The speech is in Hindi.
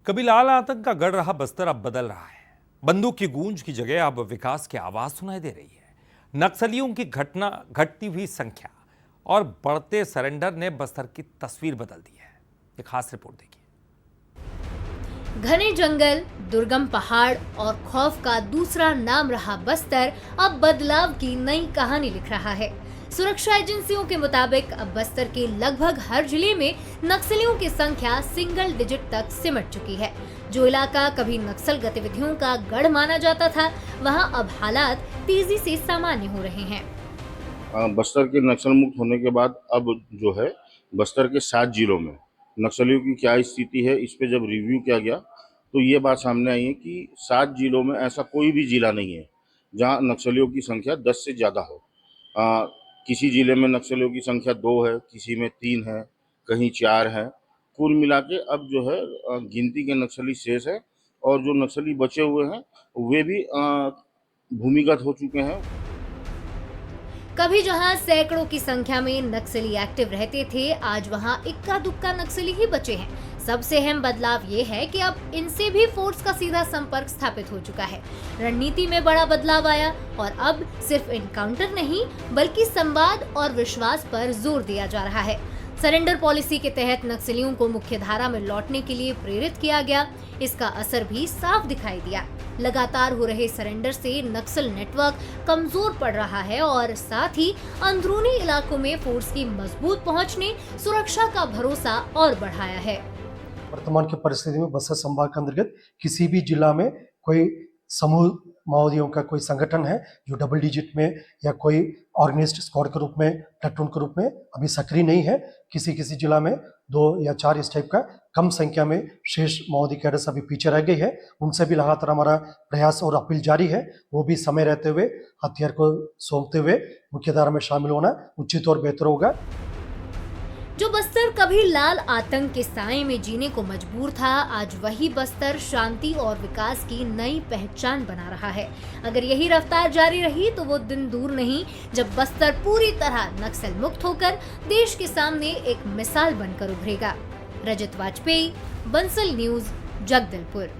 कभी लाल आतंक का गढ़ रहा बस्तर अब बदल रहा है। बंदूक की गूंज की जगह अब विकास की आवाज सुनाई दे रही है। नक्सलियों की घटती हुई संख्या और बढ़ते सरेंडर ने बस्तर की तस्वीर बदल दी है। एक खास रिपोर्ट देखिए। घने जंगल, दुर्गम पहाड़ और खौफ का दूसरा नाम रहा बस्तर अब बदलाव की नई कहानी लिख रहा है। सुरक्षा एजेंसियों के मुताबिक अब बस्तर के लगभग हर जिले में नक्सलियों की संख्या सिंगल डिजिट तक सिमट चुकी है। जो इलाका कभी नक्सल गतिविधियों का गढ़ माना जाता था, वहां अब हालात तेजी से सामान्य हो रहे हैं। बस्तर के नक्सल मुक्त होने के बाद अब जो है बस्तर के 7 जिलों में नक्सलियों की क्या स्थिति है, इस पे जब रिव्यू किया गया तो ये बात सामने आई है कि 7 जिलों में ऐसा कोई भी जिला नहीं है जहां नक्सलियों की संख्या 10 से ज़्यादा हो। किसी जिले में नक्सलियों की संख्या 2 है, किसी में 3 है, कहीं 4 है। कुल मिला के अब जो है गिनती के नक्सली शेष है और जो नक्सली बचे हुए हैं वे भी भूमिगत हो चुके हैं। कभी जहां सैकड़ों की संख्या में नक्सली एक्टिव रहते थे, आज वहां इक्का दुक्का नक्सली ही बचे हैं। सबसे अहम बदलाव ये है कि अब इनसे भी फोर्स का सीधा संपर्क स्थापित हो चुका है। रणनीति में बड़ा बदलाव आया और अब सिर्फ एनकाउंटर नहीं बल्कि संवाद और विश्वास पर जोर दिया जा रहा है। सरेंडर पॉलिसी के तहत नक्सलियों को मुख्यधारा में लौटने के लिए प्रेरित किया गया। इसका असर भी साफ दिखाई दिया। लगातार हो रहे सरेंडर से नक्सल नेटवर्क कमजोर पड़ रहा है और साथ ही अंदरूनी इलाकों में फोर्स की मजबूत पहुंच ने सुरक्षा का भरोसा और बढ़ाया है। वर्तमान की परिस्थिति में बस्तर संभाग के अंतर्गत किसी भी जिला में कोई समूह माओवादियों का कोई संगठन है जो डबल डिजिट में या कोई ऑर्गेनाइज्ड स्क्वाड के रूप में, प्लेटून के रूप में अभी सक्रिय नहीं है। किसी किसी जिला में 2 या 4 इस टाइप का कम संख्या में शेष माओवादी कैडर्स अभी पीछे रह गई है। उनसे भी लगातार हमारा प्रयास और अपील जारी है। वो भी समय रहते हुए हथियार को सौंपते हुए मुख्यधारा में शामिल होना उचित और बेहतर होगा। जो बस्तर कभी लाल आतंक के साए में जीने को मजबूर था, आज वही बस्तर शांति और विकास की नई पहचान बना रहा है। अगर यही रफ्तार जारी रही तो वो दिन दूर नहीं जब बस्तर पूरी तरह नक्सल मुक्त होकर देश के सामने एक मिसाल बनकर उभरेगा। रजत वाजपेयी, बंसल न्यूज, जगदलपुर।